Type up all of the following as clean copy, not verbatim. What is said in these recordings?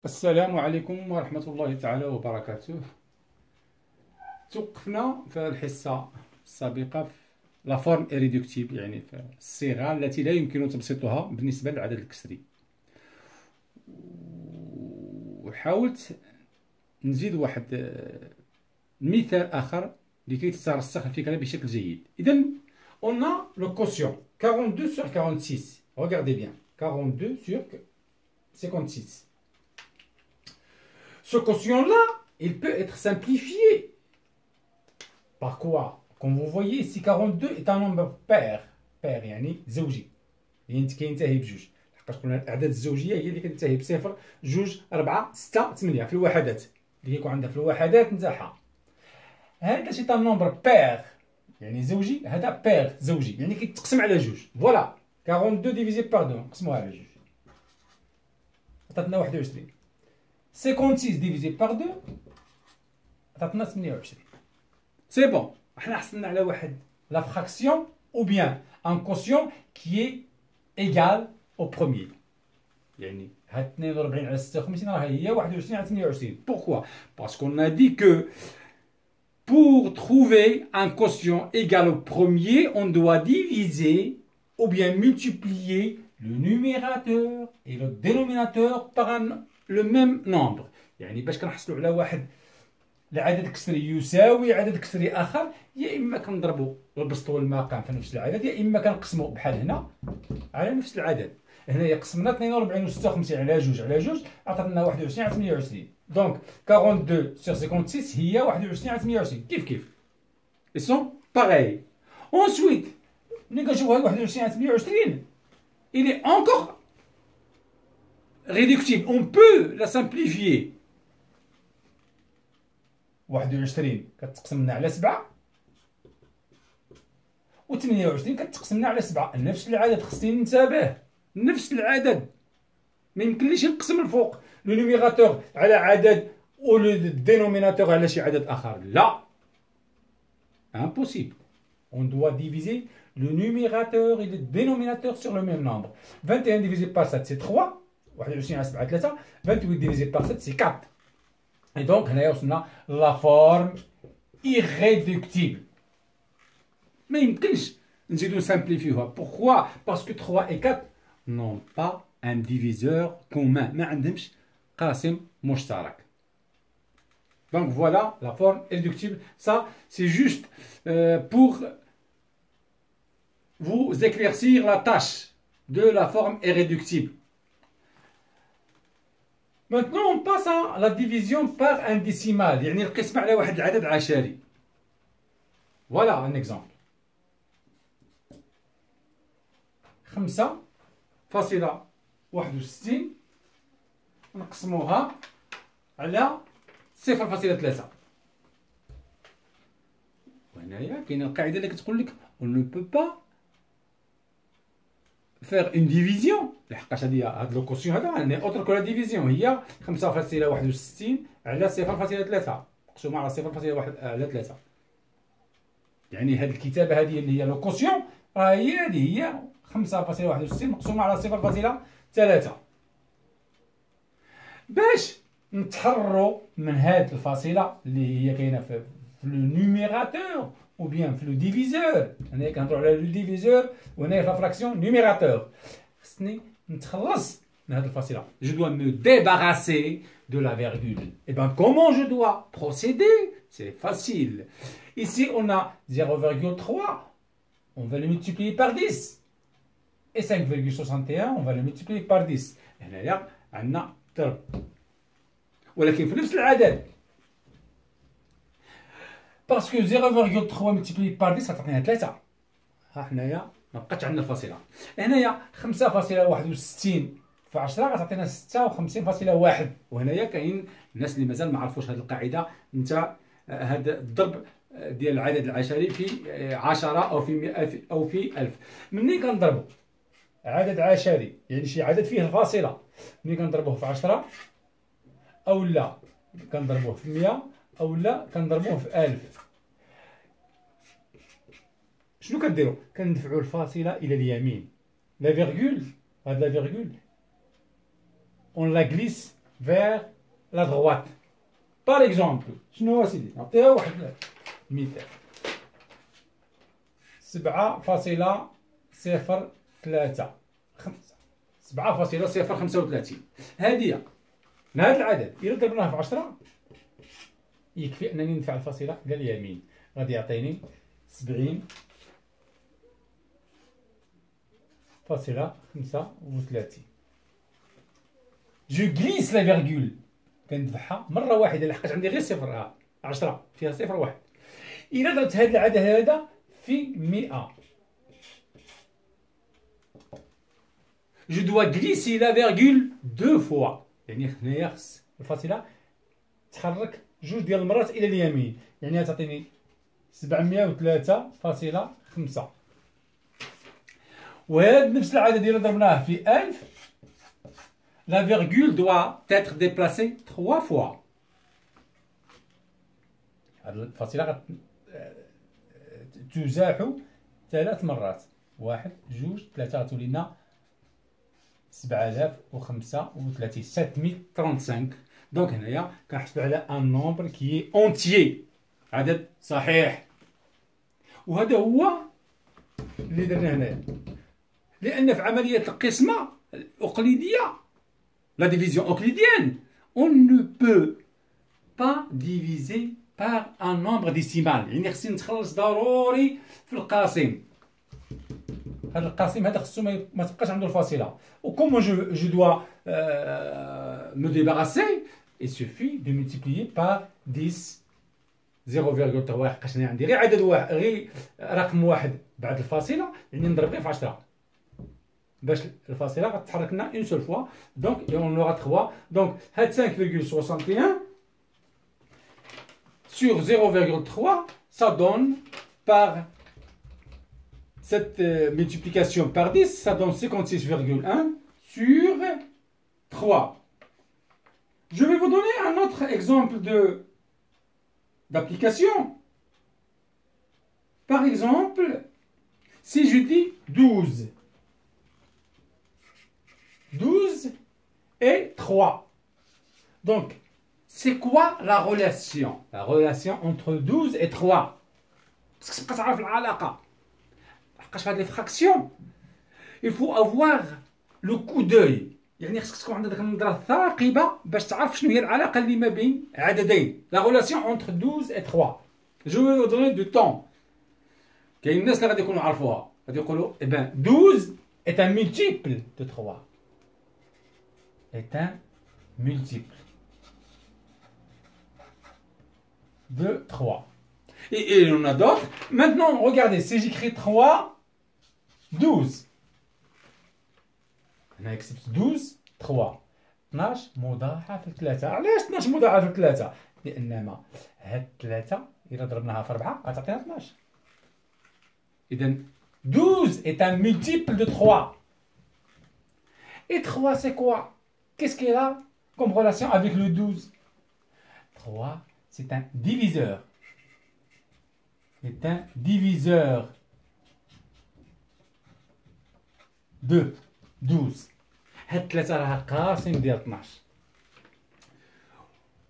السلام عليكم ورحمة الله تعالى وبركاته. توقفنا في الحصة السابقة في لا فورم إريدكتيبل، يعني في الصيغة التي لا يمكن تبسيطها بالنسبة للعدد الكسري، وحاولت نزيد واحد مثال آخر لكي تترسخ الفكرة بشكل جيد. إذن on a le quotient 42 sur 46. Regardez bien, 42 sur 56. Ce quotient-là, il peut être simplifié. Par quoi? Comme vous voyez ici, 42 est un nombre pair. pair يعني زوجي. يعني كينتهي بجوج. لحقاش قلنا الأعداد الزوجية هي اللي كتنتهي بصفر، جوج، 4، 6، 8 في الوحدات. اللي كيكون عندها في الوحدات نتاعها. هذا سي ان نومبر بير، يعني زوجي. هذا بير زوجي، يعني كيتقسم على جوج. فوالا 42 ديفيزي بار 2 نقسموها على جوج. عطاتنا 21. 56 divisé par 2 عطاتنا 28. C'est bon. احنا حصلنا على واحد la fraction ou bien un quotient qui est égal au premier. يعني هاد 42 على 56 راه هي 21 على 28. Pourquoi? Parce qu'on a dit que pour trouver un quotient égal au premier, on doit diviser ou bien multiplier le numérateur et le dénominateur par le même nombre. يعني باش كنحصلوا على واحد العدد كسري يساوي عدد كسري اخر، يا اما كنضربوا البسط والمقام في نفس العدد، يا اما كنقسموا بحال هنا على نفس العدد. هنايا قسمنا 42 و 56 على جوج على جوج، عطاتنا 21 على 28. دونك 42 sur 56 هي 21 على 28. كيف ils sont pareils. Ensuite ملي كنشوفوا 21 على 28 il est encore réductible. On peut la simplifier. 21 كتقسم لنا على 7 و 28 كتقسم لنا على 7. نفس العدد، خصني ننتبه، نفس العدد. ما يمكنليش نقسم الفوق لو نيميراتور على عدد و لو دينوميناتور على شي عدد اخر. لا، impossible. On doit diviser le numérateur et le dénominateur sur le même nombre. 21 divisé par 7 c'est 3. 21 على 7 3. 28 divisé par 7 c'est 4. Et donc هنايا وصلنا la forme irréductible. ما يمكنش نزيدو نسامبليفيوها. Pourquoi? Parce que 3 et 4 n'ont pas un diviseur commun. ما عندهمش قاسم مشترك. Donc voilà la forme irréductible. Ça c'est juste pour vous éclaircir la tâche de la forme irréductible. Maintenant on passe à la division par un décimal، يعني القسمة على واحد العدد عشري. Voilà un exemple. 5.61 نقسموها على 0.3. وهنايا كاينه القاعدة اللي كتقول لك on ne peut pas faire une division. لحقاش هاد لو كوسيون هذا يعني اوتر كو لا ديفيزيون، هي 5.61 على 0.3 مقسومه على 0.1 على 3. يعني هاد الكتابه هذه اللي هي لو كوسيون راه هي 5.61 مقسومه على 0.3. باش نتحرروا من هاد الفاصله اللي هي كاينه في لو نيميراتور ou bien في لو ديفيزور. هنايا كنهضروا على لو ديفيزور وهنايا في لا فراكسيون نيميراتور. خصني نتخلص من هاد الفاصله. Je dois me débarrasser de la virgule. Et bien comment je dois procéder? C'est facile. Ici on a 0,3, on va le multiplier par 10. Et 5,61 on va le multiplier par 10. هنايا عندنا ضرب، ولكن في نفس العدد. Parce que 0,3 multiplié par 10 غتعطينا 3. ها حنايا ما بقاتش عندنا الفاصله. هنايا 5.61 في 10 غتعطينا 56.1. وهنايا كاين الناس اللي مازال ما عرفوش هذه القاعده نتاع هذا الضرب ديال العدد العشري في 10 او في 100 او في 1000. منين كنضربوا عدد عشري يعني شي عدد فيه الفاصله، منين كنضربوه في 10 او لا كنضربوه في 100 او لا كنضربوه في 1000. شنو كديروا؟ كندفعوا الفاصله الى اليمين. لا فيرغول، هاد لا فيرغول اون لا غليس vers la droite. Par exemple, شنو هو سيدي؟ نعطيها واحد المثال. 7.035 7.035 هذه من هذا العدد إلا ضربناه في 10 يكفي أنني ندفع الفاصلة إلى اليمين، غادي يعطيني 70.35. جو غليس لا فيرغول، كندفعها مرة واحدة لحقاش عندي غير صفر. 10 فيها صفر واحد. إلا ضربت هذا العدد هذا في 100 je dois glisser la virgule 2 fois، يعني هنايا خص الفاصلة تحرك جوج ديال المرات إلى اليمين، يعني غتعطيني 703.5. وهذا نفس العدد إلا ضربناه في 1000 la virgule doit être déplacée 3 fois. هاد الفاصلة تزاح 3 مرات، 1 2 3 غتولي لنا 7035 735. دونك هنايا كنحسب على ان نومبر كي اونتيي، عدد صحيح. وهذا هو اللي درنا هنايا، لان في عمليه القسمه الاقليديه لا ديفيزيون اوكليديenne on ne peut pas diviser par un nombre décimal، يعني خصني نتخلص ضروري في القاسم. هذا القاسم هذا خصو ما تبقاش عنده الفاصله. وكومون جو دوا me débarrasser، il suffit de multiplier par 10 0.3 حقاش انا عندي غير عدد واحد، غير رقم واحد بعد الفاصله، يعني نضرب غير في 10 باش الفاصله غتتحرك لنا اون سول فوا. دونك اون لوغا 3. دونك هاد 5.61 sur 0.3 ça donne par cette multiplication par 10, ça donne 56.1 sur 3. Je vais vous donner un autre exemple d'application. Par exemple, si je dis 12, 12 et 3. Donc, c'est quoi la relation? La relation entre 12 et 3. Parce que c'est pas ça la alaqa. لحقاش فهاد لي فراكسيون il faut avoir le coup d'œil، يعني خصك تكون عندك النظرة الثاقبة باش تعرف شنو هي العلاقة اللي ما بين عددين. la relation entre 12 et 3. je vais vous donner du temps. كاين الناس اللي غادي يكونوا عرفوها، غادي يقولوا eh ben 12 est un multiple de 3. est un multiple de 3. Et il y en a d'autres. Maintenant, regardez, si j'écris 3, 12. On accepte 12, 3. 12 مضاعف ل 3. علاش 12 مضاعف ل 3؟ لأن هاد 3 إلا ضربناها في 4 غتعطينا 12. إذا 12 est un multiple de 3. Et 3 c'est quoi? Qu'est-ce qu'elle a comme relation avec le 12? 3 c'est un diviseur. est un diviseur de 12. هاد 3 راها قاسم ديال 12.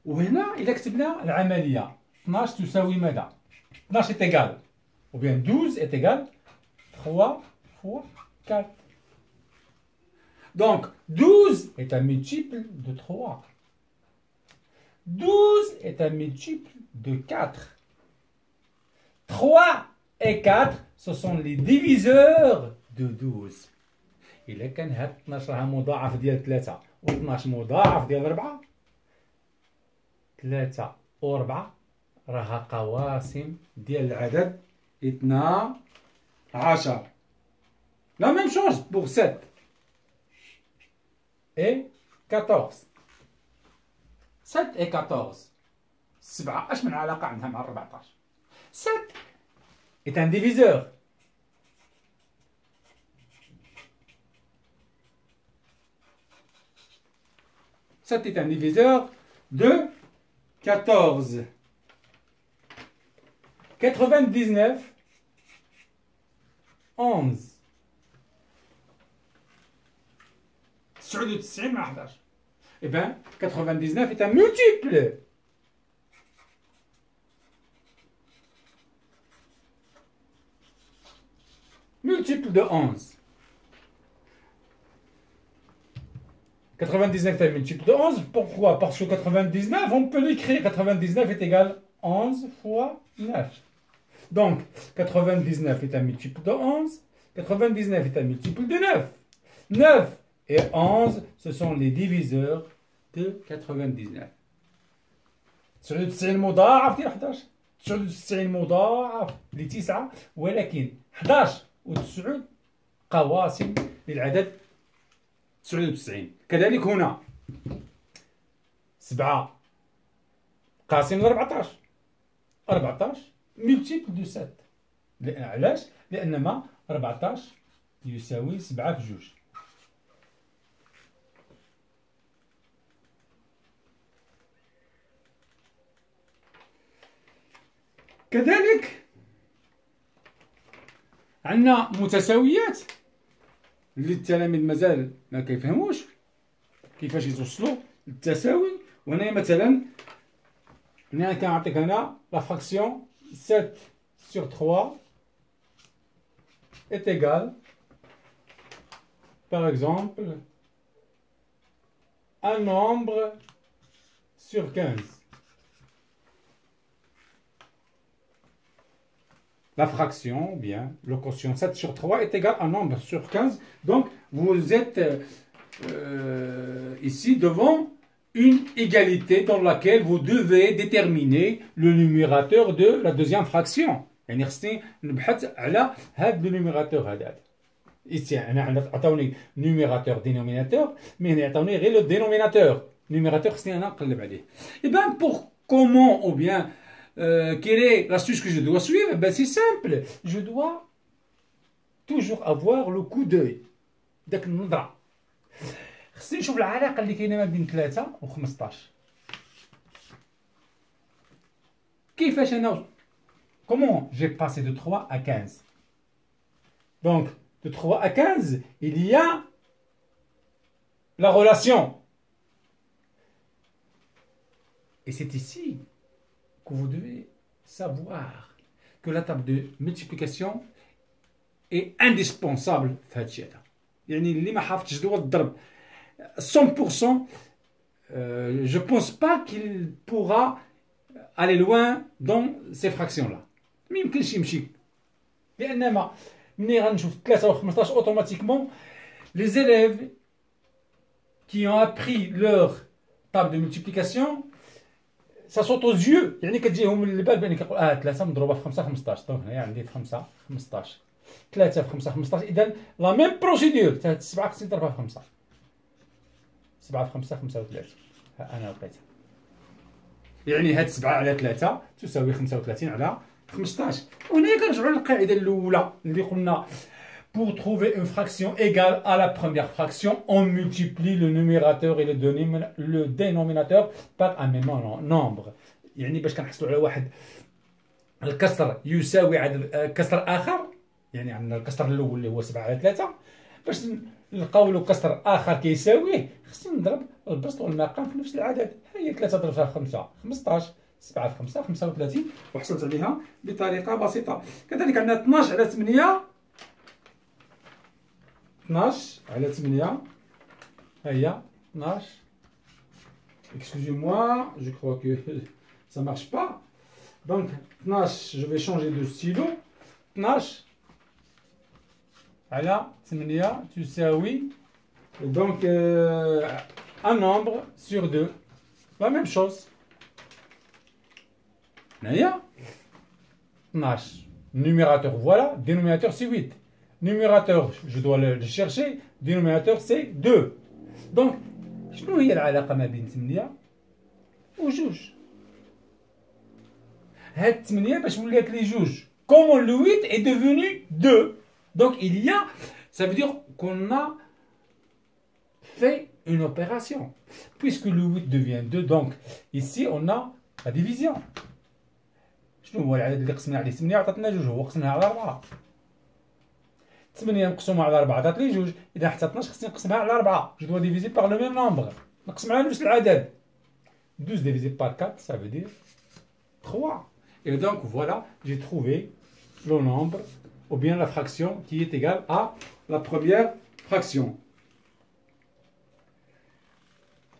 وهنا إلا كتبنا العملية 12 تساوي ماذا؟ 12 est égal ou bien 12 est égal 3 fois 4. Donc 12 est un multiple de 3. 12 est un multiple de 4. 3 et 4 ce sont les diviseurs de 12. إلا كان هاد 12 راها مضاعف ديال 3 و 12 مضاعف ديال 4، 3 و 4 راها قواسم ديال العدد 12. La même chose pour 7 et 14. 7 et 14. 7 اش من علاقة عندها مع 14؟ 7 est un diviseur. C'est un diviseur de 14. 99, 11. 99 مع 11. Eh bien, 99 est un multiple. Multiple de 11. 99 est un multiple de 11. Pourquoi? Parce que 99, on peut l'écrire. 99 est égal à 11 fois 9. Donc, 99 est un multiple de 11. 99 est un multiple de 9. 9 et 11, ce sont les diviseurs de 99. 99 مضاعف ديال 11. 99 مضاعف ل 9 ولكن 11 و9 قواسم للعدد 99. كذلك هنا 7 قاسم ل 14. 14 ملتيبل دو 7. علاش؟ لأن ما 14 يساوي 7 في جوج. كذلك عندنا متساويات اللي التلاميذ مازال ما كيفهموش كيفاش يتوصلوا للتساوي. وهنا مثلا هنا كنعطيك هنا لا فراكسيون 7 sur 3 est égal par exemple un nombre sur 15. La fraction, ou bien le quotient 7 sur 3 est égal à un nombre sur 15. Donc, vous êtes ici devant une égalité dans laquelle vous devez déterminer le numérateur de la deuxième fraction. يعني خصني نبحث على هذا النيميراتور هذا. Ici, أنا عطاوني numérateur dénominateur, mais هنا عطاوني غير le dénominateur. Numérateur خصني أنا نقلب عليه. Et bien, pour comment, ou bien quelle est l'astuce que je dois suivre? Ben, c'est simple. Je dois toujours avoir le coup d'œil. داك النظرة. خصني نشوف العلاقة اللي كاينة ما بين 3 و 15. كيفاش أنا comment j'ai passé de 3 à 15? Donc, de 3 à 15, il y a la relation. Et c'est ici que vous devez savoir que la table de multiplication est indispensable في هذا الشيء هذا. يعني اللي ما حافظش جدول الضرب 100%, je pense pas qu'il pourra aller loin dans ces fractions là. ما يمكنش يمشي. لأن ملي غنشوف 3 و 15 automatiquement les élèves qui ont appris leur table de multiplication ça saute aux yeux. يعني كتجيهم البال بان كيقول 3 مضروبه في 5 15. دونك هنايا عندي في 5 15. 3 في 5 15. اذا لا ميم بروسيدور تاع 7 خصني نضربها في 5. 7 في 5 35. ها انا لقيتها. يعني هاد 7 على 3 تساوي 35 على 15. وهنا كنرجعوا للقاعده الاولى اللي قلنا pour trouver une fraction égale à la première fraction, on multiplie le numérateur et le dénominateur par un même nombre. يعني باش كنحصلوا على واحد الكسر يساوي عدد كسر آخر. يعني عندنا الكسر الأول اللي هو 7 على 3. باش نلقاو له كسر آخر كيساويه خصني نضرب البسط والمقام في نفس العدد. هي 3 ضربتها في 5 15. 7 في 5 35 وحصلت عليها بطريقة بسيطة. كذلك عندنا 12 على 8. 12 على 8 هي 12. Excusez-moi, je crois que ça marche pas. Donc 12, je vais changer de stylo. 12 على 8 تساوي donc un nombre sur 2. La même chose. هنايا 12. Numérateur voilà, dénominateur c'est 8. Numérateur, je dois le chercher. Dénominateur, c'est 2. Donc, شنو هي العلاقة ما بين 8 و 2؟ هاد 8 باش ولات لي 2. Comment le 8 est devenu 2? Donc, il y a... Ça veut dire qu'on a fait une opération. Puisque le 8 devient 2, donc, ici, on a la division. شنو هو العدد اللي قسمنا عليه 8 عطاتنا 2 هو قسمناها على 4. 8 نقسمها على 4 عطات لي 2. إذا حتى 12 خصني نقسمها على 4. Je dois diviser par le même nombre. نقسم على نفس العدد. 12 divisé par 4, ça veut dire 3. Et donc voilà, j'ai trouvé le nombre, ou bien la fraction qui est égale à la première fraction.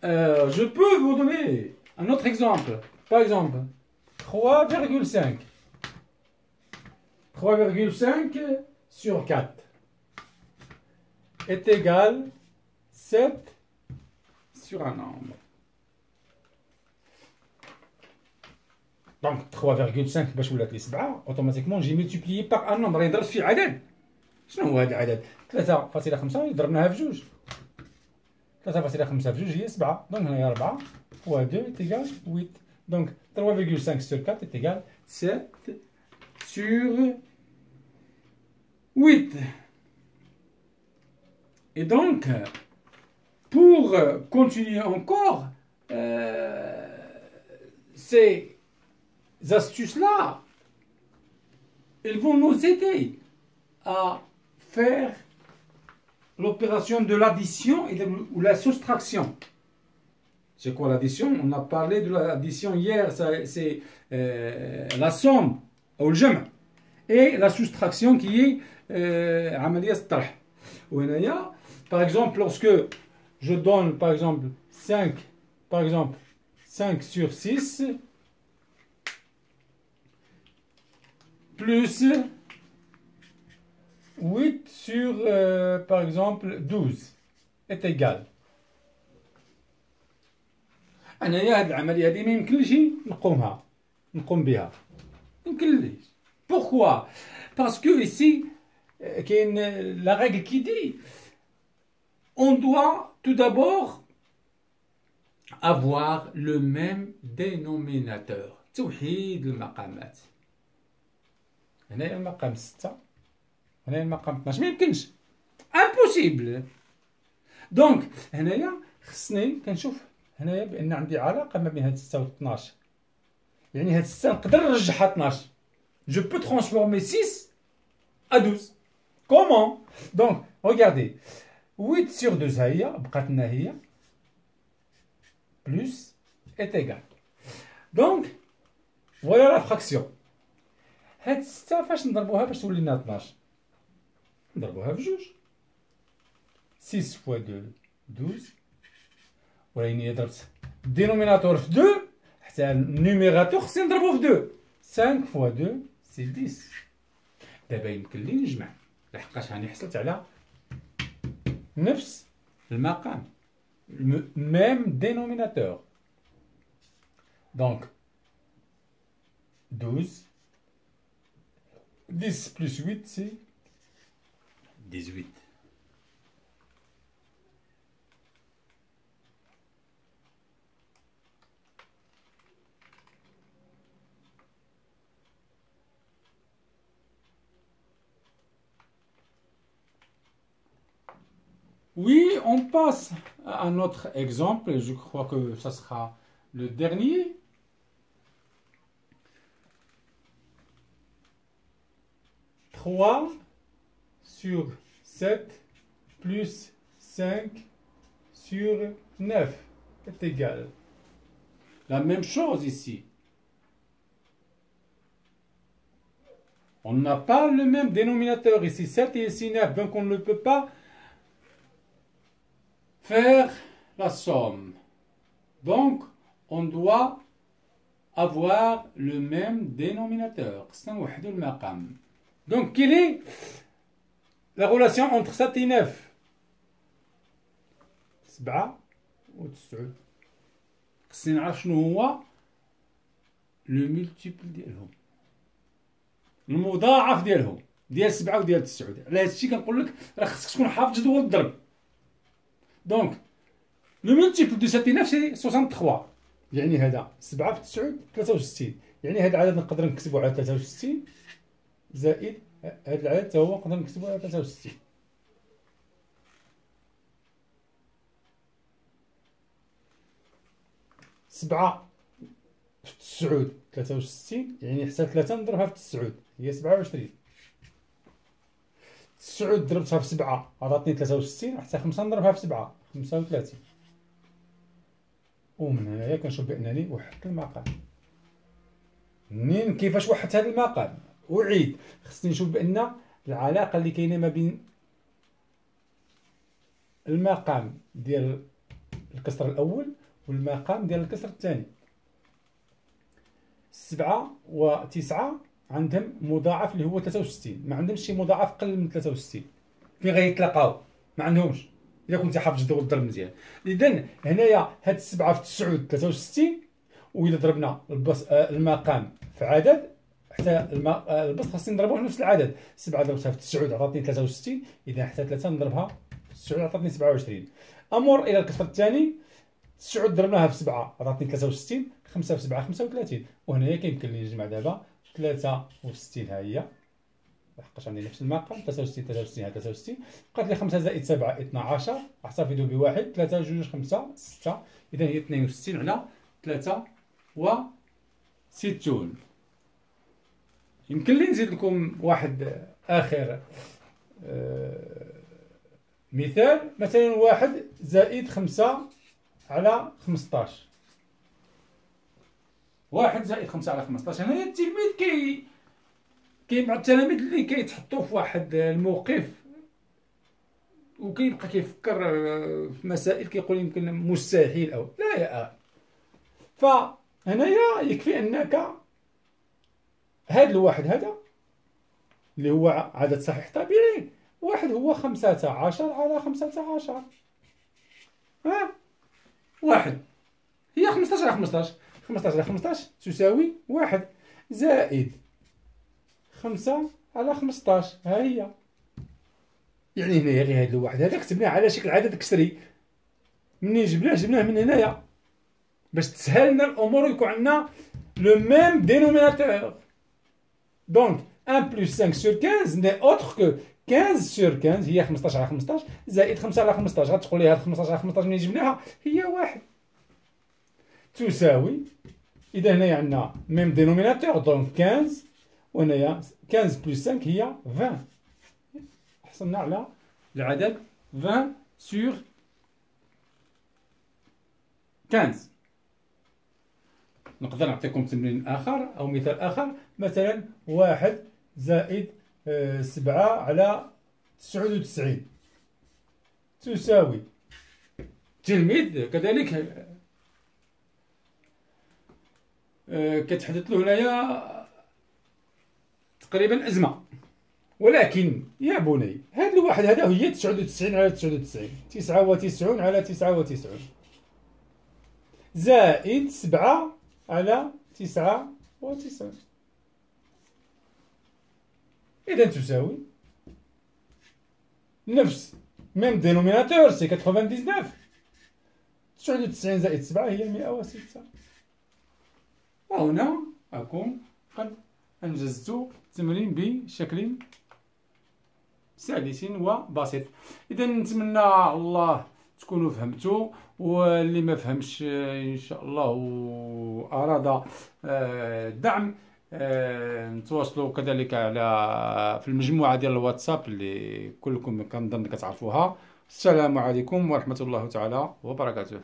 Je peux vous donner un autre exemple. Par exemple, 3,5. 3,5 sur 4 est égal 7 sur un nombre. Donc 3,5 باش ولات لي 7 اوتوماتيكمون جي ملتيبليي باغ ان نومبر راني ضربت فيه عدد. شنو هو هذا العدد؟ 3.5 ضربناها في جوج. 3.5 في جوج هي 7. دونك هنايا 4 فوا 2 تيغال 8. دونك 3,5 sur 4 est égal 7 sur 8. Et donc, pour continuer encore, ces astuces-là, elles vont nous aider à faire l'opération de l'addition ou la soustraction. C'est quoi l'addition? On a parlé de l'addition hier, c'est la somme, ou le jam', et la soustraction qui est عملية الطرح. وهنايا par exemple lorsque je donne par exemple 5 sur 6 plus 8 sur par exemple 12 est égal. أنايا هاد العملية هادي ما يمكنليش نقوم بها. يمكنليش. Pourquoi? Parce que ici كاين la règle qui dit on doit tout d'abord avoir le même dénominateur. توحيد المقامات. هنايا المقام 6 هنايا المقام 12 ما يمكنش. impossible. دونك هنايا خصني كنشوف هنايا بان عندي علاقه ما بين هاد 6 و 12. يعني هاد 6 نقدر نرجعها 12. Je peux transformer 6 à 12. Comment? Donc, regardez. 8 sur 2 هي بقات لنا هي plus est égal. Donc, voilà la fraction. هاد 6 فاش نضربوها باش تولي لنا 12؟ نضربوها في جوج. 6 fois 2 12. ولكن ضربت الدينوميناتور في 2 حتى النيميراتور خصني نضربو في 2. 5 fois 2 c'est 10. دابا يمكن لي نجمع لحقاش راني حصلت على نفس المقام même dénominateur. Donc 12 10 plus 8 c'est 18. Oui, on passe à un autre exemple, et je crois que ça sera le dernier. Trois sur 7 plus 5 sur 9 est égal. La même chose ici. On n'a pas le même dénominateur ici, 7 et ici 9, donc on ne peut pas faire la somme. Donc, on doit avoir le même dénominateur. Donc, quelle est la relation entre 7 et 9? 7 و 9. خصني نعرف شنو هو لو ملتيبل ديالهم، المضاعف ديالهم، ديال 7 وديال 9. على هذا الشيء كنقول لك راه خصك تكون حافظ جدول الضرب. Donc, le multiple de 7 et 9 c'est 63. يعني هذا 7 في 9 63. يعني هذا العدد نقدر نكتبو على 63 زائد هذا العدد حتى هو نقدر نكتبو على 63. سبعة في 9 63 يعني حتى 3 نضربها في 9 هي 27. 9 ضربتها في 7 عطاتني 63 حتى 5 نضربها في 7 35. ومن هنايا كنشوف بانني وحدت المقام. منين كيفاش وحدت هذا المقام؟ اعيد، خصني نشوف بان العلاقه اللي كاينه ما بين المقام ديال الكسر الاول والمقام ديال الكسر الثاني. 7 و 9 عندهم مضاعف اللي هو 63، ما عندهمش شي مضاعف قل من 63. فين غيتلاقاو؟ ما عندهمش، الا كنتي حافظ جدول الضرب مزيان. اذا هنايا هاد 7 في 9 63، واذا ضربنا المقام في عدد حتى البسط خاصني نضربوه في نفس العدد. 7 ضربتها في 9 عطاتني 63، اذا حتى 3 نضربها في 9 عطاتني 27. امر الى الكسر الثاني، 9 ضربناها في 7 عطاتني 63، 5 في 7 35. وهنايا كيمكن لي نجمع دابا 63 ها هي، لحقاش عندي نفس المقام. 63 63 ها 63، بقات لي 5 زائد 7 12، احتفظ بواحد. 3 2 5 6، اذا هي 62 على 63. يمكن لي نزيد لكم واحد اخر مثال، مثلا 1 زائد 5 على 15. 1 زائد 5 على 15. هنايا التلميذ كاين بعض التلاميذ اللي كيتحطوا في واحد الموقف وكيبقى كيفكر في مسائل كيقول يمكن مستحيل او لا يا اخي. فهنايا يكفي انك هاد الواحد هذا اللي هو عدد صحيح طبيعي، واحد هو 15 على 15. واحد هي 15 على 15. 15 على 15 تساوي 1 زائد 5 على 15 ها هي. يعني هنايا غير هاد الواحد هذا كتبناه على شكل عدد كسري. منين جبناه من هنايا باش تسهل لنا الامور ويكون عندنا لو ميم دينوميناتور. دونك 1 بلس 5 sur 15 n'est autre que 15 sur 15 هي 15 على 15 زائد 5 على 15. غتقول لي هاد 15 على 15 منين جبناها؟ هي 1 تساوي، اذا هنايا عندنا ميم دينوميناتور دونك 15، وهنايا 15 بلس 5 هي 20. حصلنا على العدد 20 sur 15. نقدر نعطيكم تمرين اخر او مثال اخر، مثلا 1 زائد 7 على 99 تساوي. تلميذ كذلك كتحدث له هنايا تقريبا ازمه، ولكن يا بني هاد الواحد هذا هي 99 على 99، 99 على 99 زائد 7 على 99، إذا تساوي نفس ميم دينوميناتور سي 99. 99 زائد 7 هي 106. وهنا أكون قد أنجزت التمرين بشكل سلس وبسيط. إذا نتمنى الله تكونوا فهمتوا، واللي ما فهمش ان شاء الله واراد الدعم نتواصلوا كذلك على في المجموعه ديال الواتساب اللي كلكم كنظن كتعرفوها. السلام عليكم ورحمه الله تعالى وبركاته.